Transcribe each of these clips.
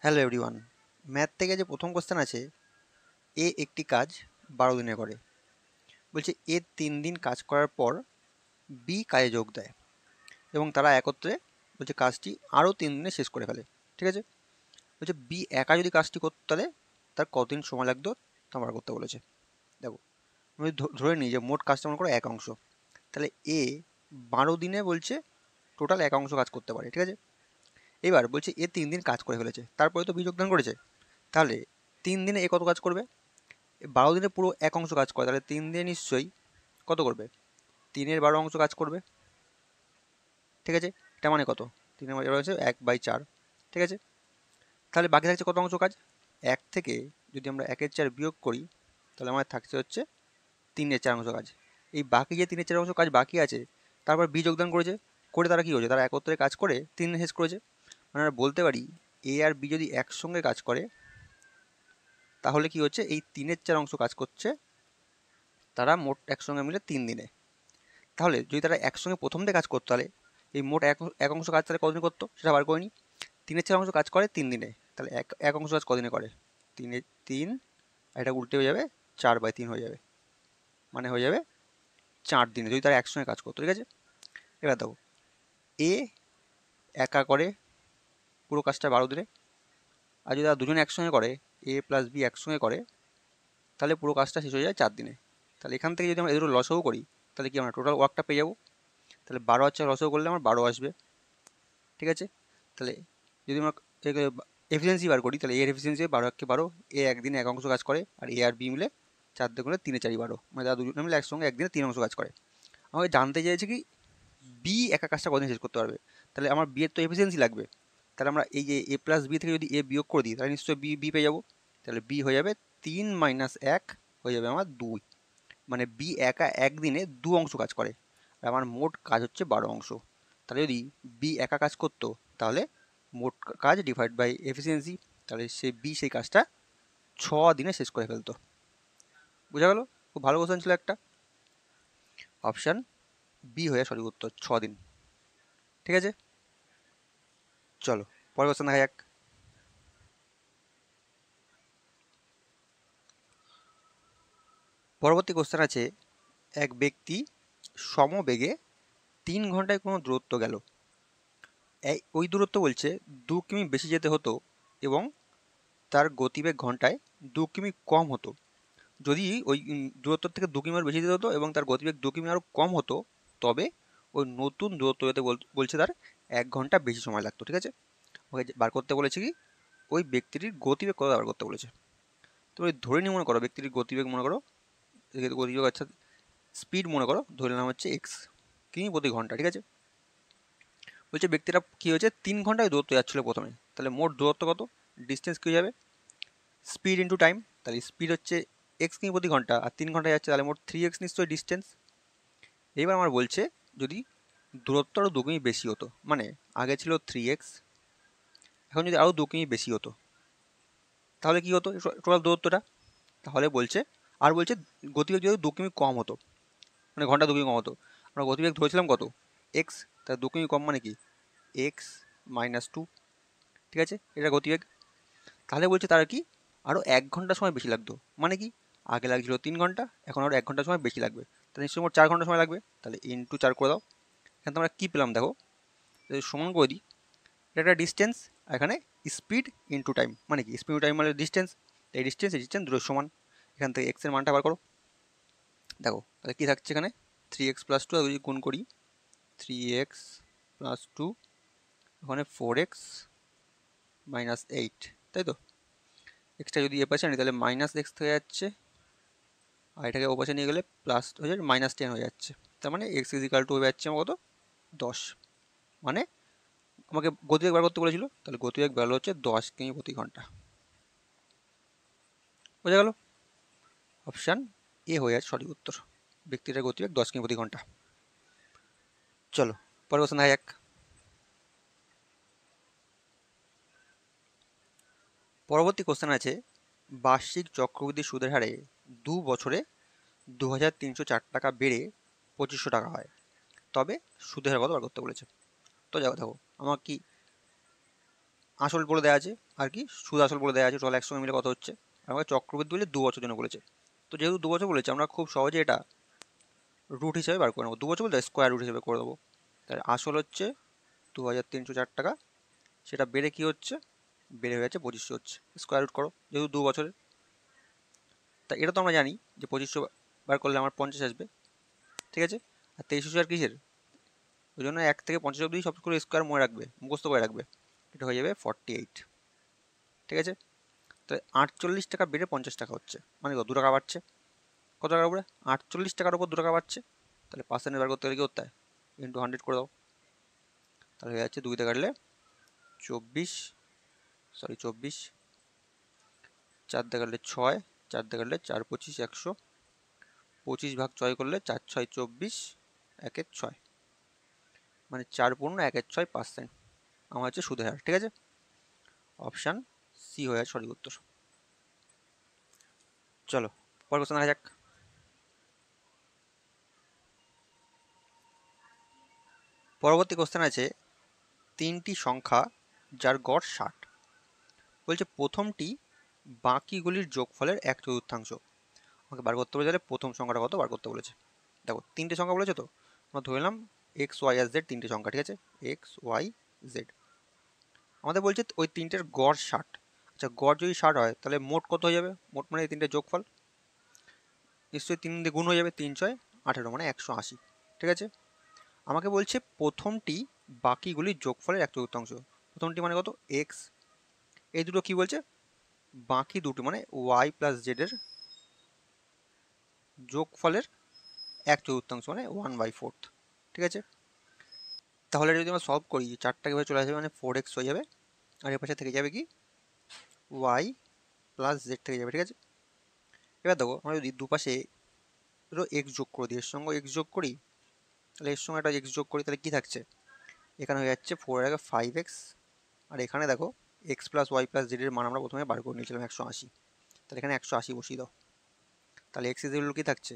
Hello everyone, math থেকে যে প্রথম কোশ্চেন আছে, এ একটি কাজ 12 দিনে করে। বলছে এ 3 দিন কাজ করার পর বি কাজে যোগ দেয় এবং তারা একত্রে বলছে কাজটি আরও 3 দিনে শেষ করে ফেলে। ঠিক আছে? বলছে বি একা যদি কাজটি করতো তাহলে তার কতদিন সময় লাগতো তা আমরা করতে বলেছে। দেখো, আমি ধরে নিই যে মোট কাজটা মনে করো 1 অংশ, তাহলে এ 12 দিনে বলছে টোটাল 1 অংশ কাজ করতে পারে। ঠিক আছে? এবার বলছে এ 3 দিন কাজ করে ফেলেছে, তারপরে তো বি যোগদান করেছে, তাহলে 3 দিনে এ কত কাজ করবে? 12 দিনে পুরো 1 অংশ কাজ করে, তাহলে 3 দিনে নিশ্চয়ই কত করবে? 3-এর 12 অংশ কাজ করবে। ঠিক আছে? এটা মানে কত? 3-এর 12 হচ্ছে 1/4। ঠিক আছে? তাহলে বাকি থাকছে কত অংশ কাজ? 1 থেকে যদি আমরা 1-এর 4 বিয়োগ করি, তাহলে আমাদের থাকছে হচ্ছে 3-এর 4 অংশ কাজ। এই বাকি যে 3-এর 4 অংশ কাজ বাকি আছে, তারপর বি যোগদান করেছে, করে তারা কি হয়েছে? তারা একত্রে কাজ করে 3 দিনে শেষ করেছে। মানে আমরা বলতে পারি এ আর বি যদি একসঙ্গে কাজ করে, তাহলে কি হচ্ছে? এই 3-এর 4 অংশ কাজ করছে তারা মোট একসঙ্গে মিলে 3 দিনে। তাহলে যদি তারা একসঙ্গে প্রথম দিয়ে কাজ করতো, তাহলে এই মোট এক অংশ কাজ তাহলে কদিন করতো সেটা বার করে নিই। 3-এর 4 অংশ কাজ করে 3 দিনে, তাহলে এক এক অংশ কাজ কদিনে করে? 3-এর 3, আর এটা উল্টে হয়ে যাবে 4/3 হয়ে যাবে, মানে হয়ে যাবে 4 দিনে যদি তারা একসঙ্গে কাজ করতো। ঠিক আছে? এবার দেখো, এ একা করে পুরো কাজটা 12 দিনে, আর যদি তারা দুজনে একসঙ্গে করে, এ প্লাস বি একসঙ্গে করে, তাহলে পুরো কাজটা শেষ হয়ে যায় 4 দিনে। তাহলে এখান থেকে যদি আমরা এদের লসও করি, তাহলে কি আমরা টোটাল ওয়ার্কটা পেয়ে যাবো। তাহলে 12 আর 4 লসও করলে আমার 12 আসবে। ঠিক আছে? তাহলে যদি আমরা এফিসিয়েন্সি বার করি, তাহলে এর এফিসিয়েন্সি 12 এ একদিনে 1 অংশ কাজ করে, আর এ আর বি মিলে 4 3 12, মানে তারা দুজনে মিলে একসঙ্গে একদিনে 3 অংশ কাজ করে। আমাকে জানতে চাইছে কি বি একা কাজটা কদিন শেষ করতে পারবে। তাহলে আমার বি এর তো এফিসিয়েন্সি লাগবে, তাহলে আমরা এই যে এ প্লাস বি থেকে যদি এ বিয়োগ করে দিই, তাহলে নিশ্চয়ই বি বি পেয়ে যাবো। তাহলে বি হয়ে যাবে 3 - 1 হয়ে যাবে আমার 2, মানে বি একা একদিনে 2 অংশ কাজ করে, আর আমার মোট কাজ হচ্ছে 12 অংশ। তাহলে যদি বি একা কাজ করতো, তাহলে মোট কাজ ডিভাইড বাই এফিসিয়েন্সি, তাহলে সে বি সেই কাজটা 6 দিনে শেষ করে ফেলতো। বুঝা গেল? খুব ভালো কোশ্চেন ছিল একটা। অপশান বি হয়ে সঠিক উত্তর, 6 দিন। ঠিক আছে? চলো পরের কোশ্চেন দেখা যাক। পরবর্তী কোশ্চেন আছে, এক ব্যক্তি সমবেগে 3 ঘন্টায় কোনো দূরত্ব গেল। ওই দূরত্ব বলছে 2 কিমি বেশি যেতে হতো এবং তার গতিবেগ ঘন্টায় 2 কিমি কম হতো। যদি ওই দূরত্ব থেকে 2 কিমি বেশি যেতে হতো এবং তার গতিবেগ 2 কিমি আরও কম হতো, তবে ওই নতুন দূরত্ব যেতে বলছে তার 1 ঘন্টা বেশি সময় লাগতো। ঠিক আছে? ওকে বার করতে বলেছে কি ওই ব্যক্তিটির গতিবেগ কত বার করতে বলেছে। তো ওই ধরে নিয়ে মনে করো ব্যক্তিটির গতিবেগ, মনে করো গতিবেগ, আচ্ছা স্পিড মনে করো ধরে নিলাম হচ্ছে x কিমি/ঘন্টা। ঠিক আছে? বলছে ব্যক্তিটা কি হয়েছে 3 ঘন্টায় দূরত্ব যাচ্ছিল প্রথমে, তাহলে মোট দূরত্ব কত? ডিস্টেন্স কি হয়ে যাবে? স্পিড ইন্টু টাইম, তাহলে স্পিড হচ্ছে x কিমি/ঘন্টা আর 3 ঘন্টায় যাচ্ছে, তাহলে মোট 3x নিশ্চয়ই ডিস্টেন্স। এবার আমার বলছে যদি দূরত্ব আরও 2 কিমি বেশি হতো, মানে আগে ছিল 3x, এখন যদি আরও 2 কিমি বেশি হতো, তাহলে কি হতো টোটাল দূরত্বটা? তাহলে বলছে, আর বলছে গতিবেগ যদি 2 কিমি কম হতো, মানে ঘন্টা 2 কিমি কম হতো, আমরা গতিবেগ ধরেছিলাম কত? এক্স, তাহলে 2 কিমি কম মানে কি x-2। ঠিক আছে? এটা গতিবেগ। তাহলে বলছে তার কি আরও 1 ঘন্টা সময় বেশি লাগতো, মানে কি আগে লাগছিল 3 ঘন্টা, এখন আরও 1 ঘন্টা সময় বেশি লাগবে, তাহলে নিশ্চয়ই মোট 4 ঘন্টা সময় লাগবে। তাহলে ইন্টু 4 করে দাও। এখানে তো আমরা কী পেলাম দেখো, যদি সমান করে দিই, এটা একটা ডিস্টেন্স, এখানে স্পিড ইন্টু টাইম, মানে কি স্পিড টাইম মানে ডিস্টেন্স, এই ডিস্টেন্স দূরের সমান। এখান থেকে এক্সের মানটা বার করো। দেখো তাহলে কী থাকছে এখানে 3x+2, যদি গুণ করি 3x+2, ওখানে 4x-8, তাই তো? এক্সটা যদি এ পাশে আনি তাহলে -x হয়ে যাচ্ছে, আর এটাকে ও পাশে নিয়ে গেলে প্লাস হয়ে যাচ্ছে, -10 হয়ে যাচ্ছে। তার মানে x= হয়ে যাচ্ছে আমার কত? 10। মানে আমাকে গতিবেগ বার করতে বলেছিল, তাহলে গতিবেগ ভ্যালু হচ্ছে 10 কিমি/ঘন্টা। বোঝা গেল? অপশান এ হয়ে যাচ্ছে সঠিক উত্তর, ব্যক্তিটার গতিবেগ 10 কিমি/ঘন্টা। চলো পরের কোশ্চেন দেখা যাক। পরবর্তী কোশ্চেন আছে, বার্ষিক চক্রবৃদ্ধি সুদের হারে 2 বছরে 2304 টাকা বেড়ে 2500 টাকা হয়, তবে সুদের হার কত বার করতে বলেছে। তো যাও দেখো আমার কি আসল বলে দেওয়া আছে, আর কি সুদ আসল বলে দেওয়া আছে, টোটাল একসঙ্গে মিলে কত হচ্ছে। আর আমাকে চক্রবৃদ্ধি বলে 2 বছর জন্য বলেছে। তো যেহেতু 2 বছর বলেছে, আমরা খুব সহজে এটা রুট হিসাবে বার করে নেবো। 2 বছর বলতে স্কোয়ার রুট হিসাবে করে দেবো। তাহলে আসল হচ্ছে 2304 টাকা, সেটা বেড়ে কি হচ্ছে, বেড়ে হয়ে যাচ্ছে 2500 হচ্ছে। স্কোয়ার রুট করো যেহেতু 2 বছরের। তা এটা তো আমরা জানি যে 2500 বার করলে আমার 50 আসবে, ঠিক আছে। আর 2300 আর কিসের, ওই জন্য 1 থেকে 50 অব্দি সব করে স্কোয়ার মনে রাখবে, মুখস্থ করে রাখবে। এটা হয়ে যাবে 48, ঠিক আছে। তো 48 টাকা বেড়ে 50 টাকা হচ্ছে, মানে কত, 2 টাকা বাড়ছে। কত টাকার উপরে, 48 টাকার উপর 2 টাকা বাড়ছে। তাহলে পার্সেন্ট বার করতে গেলে কি করতে হয়, ইন্টু 100 করে দাও। তাহলে হয়ে যাচ্ছে 2 দিয়ে কাটলে 24, 4 দিয়ে কাটলে 6, 4 দিয়ে কাটলে 4 25 100, 25 ভাগ 6 করলে 4 6 24, 1 6, মানে 4.16%। আমার হচ্ছে সুদের হার, ঠিক আছে। অপশান সি হয়ে যাচ্ছে সঠিক উত্তর। চলো পরের কোশ্চেন দেখা যাক। পরবর্তী কোশ্চেন আছে 3টি সংখ্যা যার গড় 60। বলছে প্রথমটি বাকিগুলির যোগফলের 1/4। আমাকে বার করতে বলেছে, প্রথম সংখ্যাটা কত বার করতে বলেছে। দেখো 3টে সংখ্যা বলেছে, তো আমরা ধরে নিলাম এক্স ওয়াই আর জেড 3টে সংখ্যা, ঠিক আছে, এক্স ওয়াই জেড। আমাদের বলছে ওই 3টের গড় 60। আচ্ছা গড় যদি 60 হয় তাহলে মোট কত হয়ে যাবে, মোট মানে এই 3টে যোগফল নিশ্চয়ই 3 দিয়ে গুণ হয়ে যাবে, 3 6 18, মানে 180, ঠিক আছে। আমাকে বলছে প্রথমটি বাকিগুলির যোগফলের 1/4। প্রথমটি মানে কত, এক্স। এই দুটো কি বলছে, বাকি দুটো মানে ওয়াই প্লাস জেড এর যোগফলের 1/4, মানে 1/4, ঠিক আছে। তাহলে যদি আমরা সলভ করি, 4টা কিভাবে চলে আসবে, মানে 4x হয়ে যাবে, আর এর পাশে থেকে যাবে কি ওয়াই প্লাস জেড থেকে যাবে, ঠিক আছে। এবার দেখো আমরা যদি দুপাশে এক্স যোগ করে দিই, এর সঙ্গে এক্স যোগ করি, তাহলে এর সঙ্গে একটা এক্স যোগ করি, তাহলে কি থাকছে, এখানে হয়ে যাচ্ছে 4 এর আগে 5x, আর এখানে দেখো x plus y plus z এর মান আমরা প্রথমে বার করে নিয়েছিলাম 180, তাহলে এখানে 180 বসিয়ে দাও। তাহলে এক্স ইকুয়াল কি থাকছে,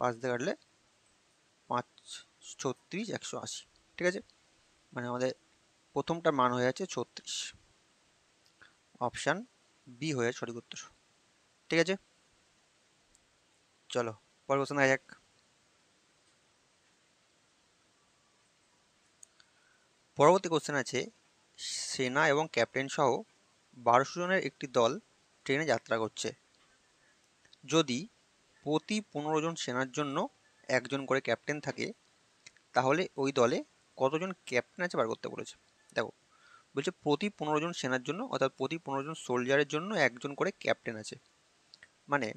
5 দিয়ে কাটলে 5 36 180, ঠিক আছে। মানে আমাদের প্রথমটার মান হয়ে যাচ্ছে 36। অপশান বি হয়ে যাচ্ছে সঠিক উত্তর, ঠিক আছে। চলো পরের কোশ্চেন দেখা যাক। পরবর্তী কোশ্চেন আছে সেনা এবং ক্যাপ্টেন সহ 1200 জনের একটি দল ট্রেনে যাত্রা করছে। যদি প্রতি 15 জন সেনার জন্য একজন করে ক্যাপ্টেন থাকে, তাহলে ওই দলে কতজন ক্যাপ্টেন আছে বার করতে বলেছে। দেখো বলছে প্রতি 15 জন সেনার জন্য, অর্থাৎ প্রতি 15 জন সোলজারের জন্য একজন করে ক্যাপ্টেন আছে, মানে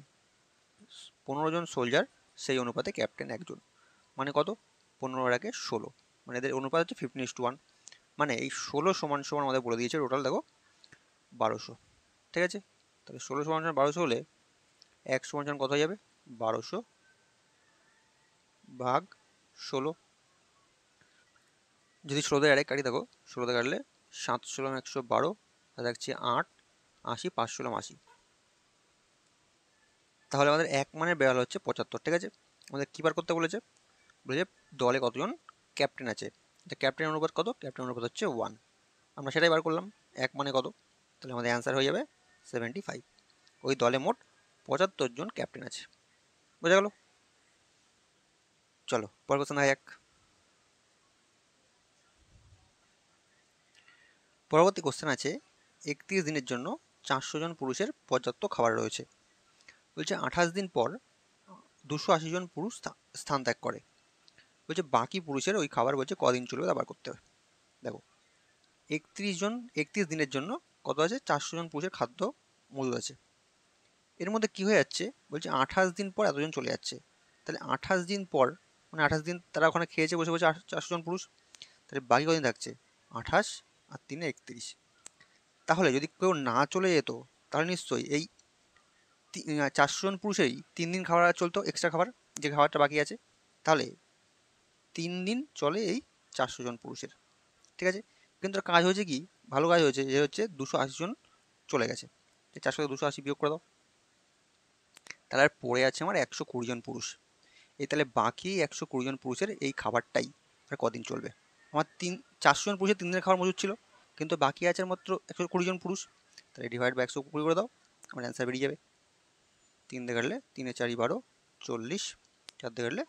15 জন সোলজার সেই অনুপাতে ক্যাপ্টেন একজন, মানে কত, 15 এর আগে 16, মানে এদের অনুপাত হচ্ছে 15:1। মানে এই 16 সমান সমান আমাদের বলে দিয়েছে টোটাল দেখো 1200, ঠিক আছে। তাহলে 16 সমান সমান 1200 হলে 1 সমান সমান কত হয়ে যাবে, 1200 ভাগ 16। যদি 16 দিয়ে আরেক কাটি, দেখো 16 দিয়ে কাটলে 7 ষোলো 112, আর থাকছে 8, 80, 5 ষোলো 80। তাহলে আমাদের এক মানের বেড়াল হচ্ছে 75, ঠিক আছে। আমাদের কি বার করতে বলেছে, বলেছে দলে কতজন ক্যাপ্টেন আছে। ক্যাপ্টেন অনুপাত কত, ক্যাপ্টেন অনুপাত হচ্ছে 1, আমরা সেটাই বার করলাম, এক মানে কত। তাহলে আমাদের অ্যান্সার হয়ে যাবে 75। ওই দলে মোট 75 জন ক্যাপ্টেন আছে, বোঝা গেল। চলো পরের কোশ্চেন দেখা যাক। পরবর্তী কোশ্চেন আছে 31 দিনের জন্য 400 জন পুরুষের পর্যাপ্ত খাবার রয়েছে। বলছে 28 দিন পর 280 জন পুরুষ স্থান ত্যাগ করে। বলছে বাকি পুরুষের ওই খাবার বলছে কদিন চলবে তা বার করতে হবে। দেখো 31 দিনের জন্য কত আছে, 400 জন পুরুষের খাদ্য মজুদ আছে। এর মধ্যে কি হয়ে যাচ্ছে, বলছে 28 দিন পর এতজন চলে যাচ্ছে। তাহলে 28 দিন পর, মানে 28 দিন তারা ওখানে খেয়েছে বসে বসে 400 জন পুরুষ, তাহলে বাকি কদিন থাকছে, 28 আর 3 31। তাহলে যদি কেউ না চলে যেত, তাহলে নিশ্চয়ই এই 400 জন পুরুষেরই 3 দিন খাবার চলতো, এক্সট্রা খাবার, যে খাবারটা বাকি আছে। তাহলে 3 দিন চলে এই 400 জন পুরুষের, ঠিক আছে। কিন্তু কাজ হয়েছে কি, ভালো কাজ হয়েছে, যে হচ্ছে 280 জন চলে গেছে। 400 থেকে 280 বিয়োগ করে দাও, তাহলে আর পড়ে আছে আমার 120 জন পুরুষ। এই তাহলে বাকি 120 জন পুরুষের এই খাবারটাই আর কদিন চলবে। আমার 400 জন পুরুষের 3 দিনের খাবার মজুদ ছিল, কিন্তু বাকি আছে মাত্র 120 জন পুরুষ, তাহলে ডিভাইড বাই 120 করে দাও, আমার অ্যান্সার বেরিয়ে যাবে। 3 দিয়ে কাটলে 3 এ 4 12, 40, 4 দিয়ে কাটলে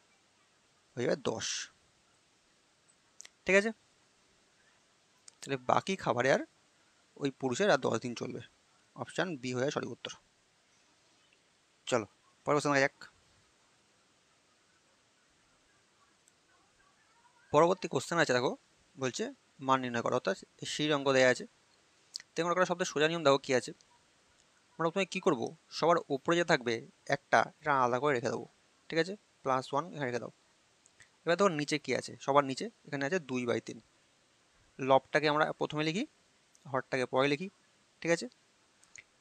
হয়ে যাবে 10। ঠিক আছে, তাহলে বাকি খাবারে আর ওই পুরুষের আর 10 দিন চলবে। অপশান বি হয়ে সঠিক উত্তর। চলো পরের কোশ্চেন দেখা যাক। পরবর্তী কোশ্চেন আছে, দেখো বলছে মান নির্ণয় করো, অর্থাৎ সির অঙ্ক দেওয়া আছে। তো মনে করো সবথেকে সোজা নিয়ম দেখো কি আছে। আমরা প্রথমে কি করব, সবার উপরে যে থাকবে একটা, এটা আলাদা করে রেখে দেবো। ঠিক আছে, +1 এখানে রেখে দাও। এবার দেখো নিচে কি আছে, সবার নিচে এখানে আছে 2/3। লবটাকে আমরা প্রথমে লিখি, হরটাকে পরে লিখি। ঠিক আছে,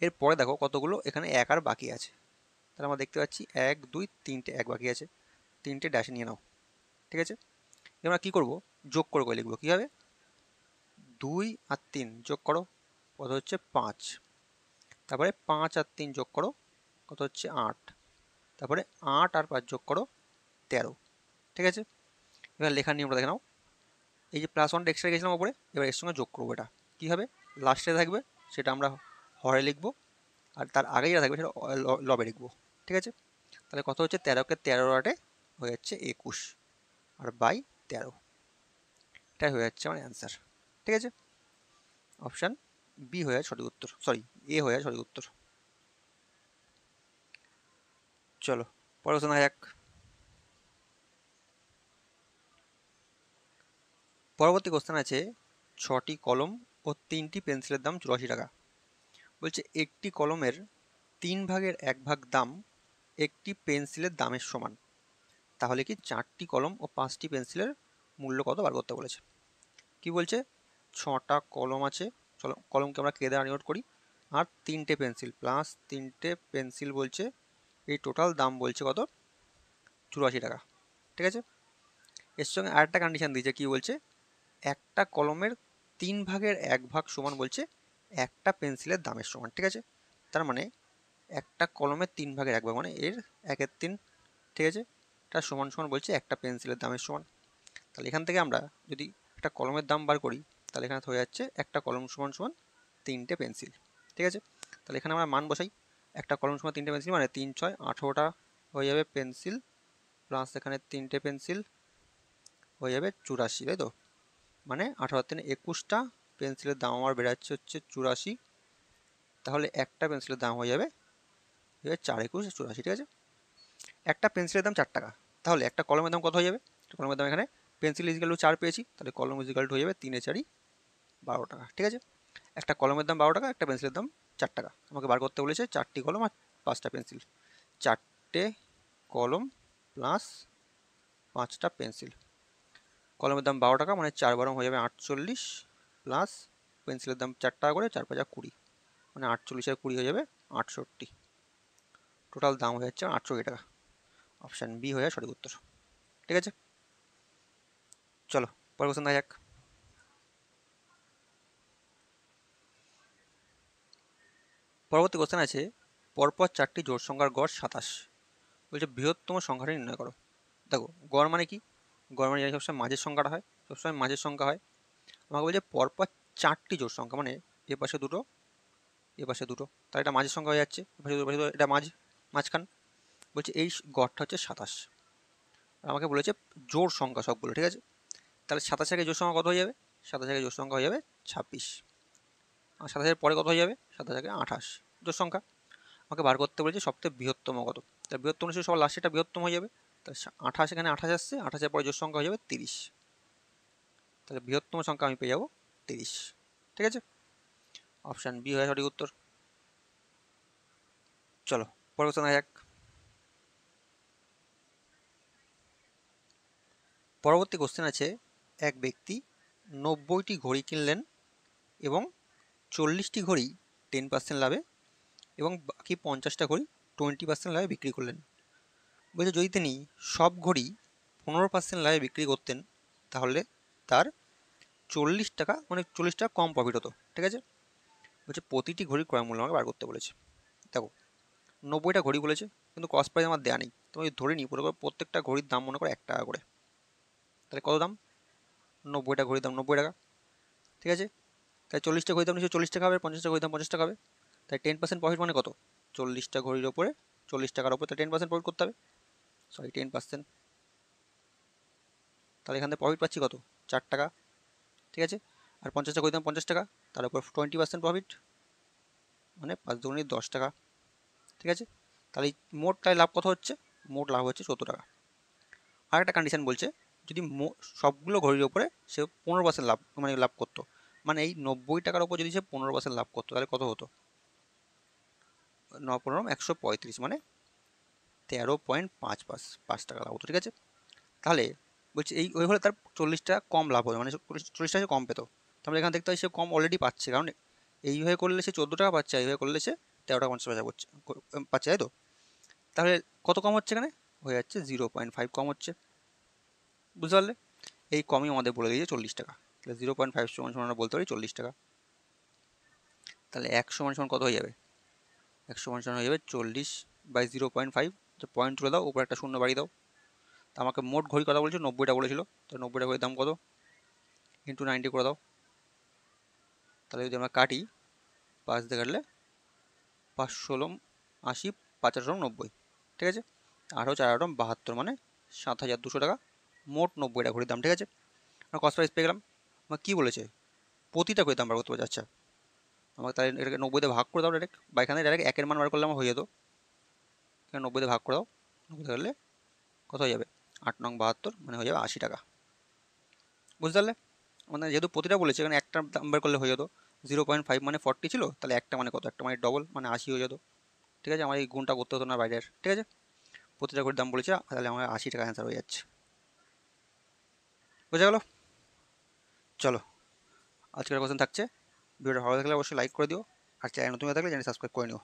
এরপরে দেখো কতগুলো এখানে এক আর বাকি আছে। তাহলে আমরা দেখতে পাচ্ছি 1 2 3টে এক বাকি আছে, 3টে ড্যাশে নিয়ে নাও। ঠিক আছে, আমরা কি করব, যোগ করে করে লিখবো। কি হবে, 2 আর 3 যোগ করো, কত হচ্ছে 5। তারপরে 5 আর 3 যোগ করো, কত হচ্ছে 8। তারপরে 8 আর 5 যোগ করো, 13। ঠিক আছে, এবার লেখার নিয়মটা দেখে নাও। এই যে +1টা এক্সট্রা গেছিলাম ওপরে, এবার এর সঙ্গে যোগ করবো। এটা কী হবে, লাস্টে থাকবে সেটা আমরা হরে লিখবো, আর তার আগে যেটা থাকবে সেটা লবে লিখবো। ঠিক আছে, তাহলে কত হচ্ছে, 13কে 13 8-এ হয়ে যাচ্ছে 21, আর বাই 13, এটাই হয়ে যাচ্ছে আমার অ্যান্সার। ঠিক আছে, অপশান বি হয়ে যাচ্ছে সঠিক উত্তর, সরি এ হয়ে যাচ্ছে সঠিক উত্তর। চলো পরের কোশ্চেন দেখা যাক। পরবর্তী কোশ্চেন আছে, 6টি কলম ও 3টি পেন্সিলের দাম 84 টাকা। বলছে একটি কলমের 3 ভাগের 1 ভাগ দাম একটি পেন্সিলের দামের সমান, তাহলে কি 4টি কলম ও 5টি পেন্সিলের মূল্য কত বার করতে বলেছে। কি বলছে, 6টা কলম আছে, চলো কলমকে আমরা কে দ্বারা নিয়োগ করি, আর 3টে পেন্সিল প্লাস 3টে পেন্সিল বলছে, এই টোটাল দাম বলছে কত, 84 টাকা। ঠিক আছে, এর সঙ্গে আরেকটা কন্ডিশন দিয়েছে, কি বলছে, একটা কলমের 3 ভাগের 1 ভাগ সমান বলছে একটা পেন্সিলের দামের সমান। ঠিক আছে, তার মানে একটা কলমের 3 ভাগের 1 ভাগ মানে এর 1/3। ঠিক আছে, এটা সমান সমান বলছে একটা পেন্সিলের দামের সমান। তাহলে এখান থেকে আমরা যদি একটা কলমের দাম বার করি, তাহলে এখানে হয়ে যাচ্ছে একটা কলম সমান সমান 3টে পেন্সিল। ঠিক আছে, তাহলে এখানে আমরা মান বসাই, একটা কলম সমান 3টে পেন্সিল মানে 3 6 18টা হয়ে যাবে পেন্সিল, প্লাস এখানে 3টে পেন্সিল হয়ে যাবে 84, তাই তো। মানে 18 3 21টা পেন্সিলের দাম আমার বেড়াচ্ছে হচ্ছে 84। তাহলে একটা পেন্সিলের দাম হয়ে যাবে 4 21 84। ঠিক আছে, একটা পেন্সিলের দাম 4 টাকা, তাহলে একটা কলমের দাম কত হয়ে যাবে, কলমের দাম এখানে পেন্সিল ইজিক্যাল টু 4 পেয়েছি, তাহলে কলম ইজিক্যাল টু হয়ে যাবে 3 এ 4 12 টাকা। ঠিক আছে, একটা কলমের দাম 12 টাকা, একটা পেন্সিলের দাম 4 টাকা। আমাকে বার করতে বলেছে 4টি কলম আর 5টা পেন্সিল। 4টে কলম প্লাস 5টা পেন্সিল, কলমের দাম 12 টাকা মানে 4 12 হয়ে যাবে 48, প্লাস পেন্সিলের দাম 4 টাকা করে, 4 5 20, মানে 48 আর 20 হয়ে যাবে 68। টোটাল দাম হয়ে যাচ্ছে 68 টাকা। অপশান বি হয়ে সঠিক উত্তর। ঠিক আছে, চলো পরের কোশ্চেন দেখা যাক। পরবর্তী কোশ্চেন আছে, পরপর 4টি জোড় সংখ্যার গড় 27। বলছে বৃহত্তম সংখ্যাটি নির্ণয় করো। দেখো গড় মানে কি, গড় মানে জানি সবসময় মাঝের সংখ্যাটা হয়, সবসময় মাঝের সংখ্যা হয়। আমাকে বলছে পরপর 4টি জোড় সংখ্যা, মানে এ পাশে দুটো এ পাশে দুটো, তাহলে এটা মাঝের সংখ্যা হয়ে যাচ্ছে, এপাশে দুটো এটা মাঝখান। বলছে এই গড়টা হচ্ছে 27। আর আমাকে বলেছে জোড় সংখ্যা সবগুলো। ঠিক আছে, তাহলে 27 এর জোড় সংখ্যা কত হয়ে যাবে, 27 এর জোড় সংখ্যা হয়ে যাবে 26, আর 27 এর পরে কত হয়ে যাবে, 27 এর 28 জোড় সংখ্যা। আমাকে বার করতে বলেছে সবথেকে বৃহত্তম কত, তাহলে বৃহত্তম নিশ্চয়ই সবার লাস্টেটা বৃহত্তম হয়ে যাবে, তাহলে 28 এখানে 28 আসছে, 28 এর পরে জোড় সংখ্যা হয়ে যাবে 30, তাহলে বৃহত্তম সংখ্যা আমি পেয়ে যাবো 30। ঠিক আছে, অপশান বি হয় সঠিক উত্তর। চলো পরের কোশ্চেন দেখা যাক। পরবর্তী কোশ্চেন আছে, এক ব্যক্তি 90টি ঘড়ি কিনলেন এবং 40টি ঘড়ি 10% লাভে এবং বাকি 50টা ঘড়ি 20% লাভে বিক্রি করলেন। বলছে যদি তিনি সব ঘড়ি 15% লাভে বিক্রি করতেন, তাহলে তার 40 টাকা মানে 40 টাকা কম প্রফিট হতো। ঠিক আছে, বলছে প্রতিটি ঘড়ির ক্রয় মূল্য আমাকে বার করতে বলেছে। দেখো 90টা ঘড়ি বলেছে, কিন্তু কস্ট প্রাইস আমার দেওয়া নেই, তুমি ধরে নিই পুরো প্রত্যেকটা ঘড়ির দাম মনে করো 1 টাকা করে, তাহলে কত দাম, 90টা ঘড়ির দাম 90 টাকা। ঠিক আছে, তাই 40টা ঘড়ির দাম নিশ্চয়ই 40 টাকা হবে, 50টা ঘড়ির দাম 50 টাকা হবে। তাই 10% প্রফিট মানে কত? 40টা ঘড়ির ওপরে 40 টাকার ওপরে, তাই 10% প্রফিট করতে হবে, সরি 10%। তাহলে এখান থেকে প্রফিট পাচ্ছি কত? 4 টাকা, ঠিক আছে। আর 50টা ঘড়ির দাম 50 টাকা, তার উপর 20% প্রফিট, মানে 5 দুগুণে 10 টাকা, ঠিক আছে। তাহলে মোট তাই লাভ কত হচ্ছে? মোট লাভ হচ্ছে 14 টাকা। আর একটা কন্ডিশন বলছে, যদি সবগুলো ঘড়ির ওপরে সে 15% লাভ, মানে লাভ করতো, মানে এই 90 টাকার ওপর যদি সে 15% লাভ করতো, তাহলে কত হতো? 9×15=135, মানে 13.5 টাকা লাভ হতো, ঠিক আছে। তাহলে বলছি এই ওই হলে তার 40 টাকা কম লাভ হবে, মানে 40 টাকা কম পেতো। তাহলে এখানে দেখতে হয় সে কম অলরেডি পাচ্ছে, কারণ এইভাবে করলে সে 14 টাকা পাচ্ছে, এইভাবে করলে সে 13 টাকা 50 পয়সা পাচ্ছে, তাই তো। তাহলে কত কম হচ্ছে এখানে? হয়ে যাচ্ছে 0.5 কম হচ্ছে, বুঝতে পারলে? এই কমই আমাদের বলে দিয়েছে 40 টাকা। তাহলে 0.5 সমান সমান আমরা বলতে পারি 40 টাকা। তাহলে 1 সমান সমান কত হয়ে যাবে? 1 সমান সমান হয়ে যাবে 40/0.5। পয়েন্ট তুলে দাও, উপরে একটা শূন্য বাড়িয়ে দাও। তা আমাকে মোট ঘড়ি কথা বলছিল 90টা বলেছিল, তো 90টা ঘড়ির দাম কত? ইন্টু 90 করে দাও। তাহলে যদি আমরা কাটি, 5 দিয়ে কাটলে 5 ষোলো 80, 5 আর 90, ঠিক আছে। 8 ও 4 8 72, মানে 7,200 টাকা মোট 90টা ঘড়ির দাম, ঠিক আছে। আমরা কস্ট প্রাইস পেয়ে গেলাম। আমার কী বলেছে? প্রতিটা ঘড়ির দাম বার করতে পারছি। আচ্ছা, আমাকে তাহলে এটাকে 90 ভাগ করে দাও ডাইরেক্ট, বা এখানে ডাইরেক্ট একের মান বার করলে আমার হয়ে যেত। এখানে 90 ভাগ করে দাও, 90 করলে কত হয়ে যাবে? 8 9 72, মানে হয়ে যাবে 80 টাকা, বুঝতে পারলে? মানে যেহেতু প্রতিটা বলেছে, এখানে একটা দাম বার করলে হয়ে যেত। 0.5 মানে 40 ছিল, তাহলে একটা মানে কত? একটা মানে ডবল, মানে 80 হয়ে যেত, ঠিক আছে। আমার এই গুণটা করতে হতো না বাইরের, ঠিক আছে। প্রতিটা করে দাম বলেছে, তাহলে আমার 80 টাকা অ্যান্সার হয়ে যাচ্ছে, বোঝা গেল? চলো, আজকের কোশ্চেন থাকছে। ভিডিওটা ভালো লাগলে অবশ্যই লাইক করে দিও, আর চ্যানেল নতুন হয়ে থাকলে চ্যানেল সাবস্ক্রাইব করে নিও।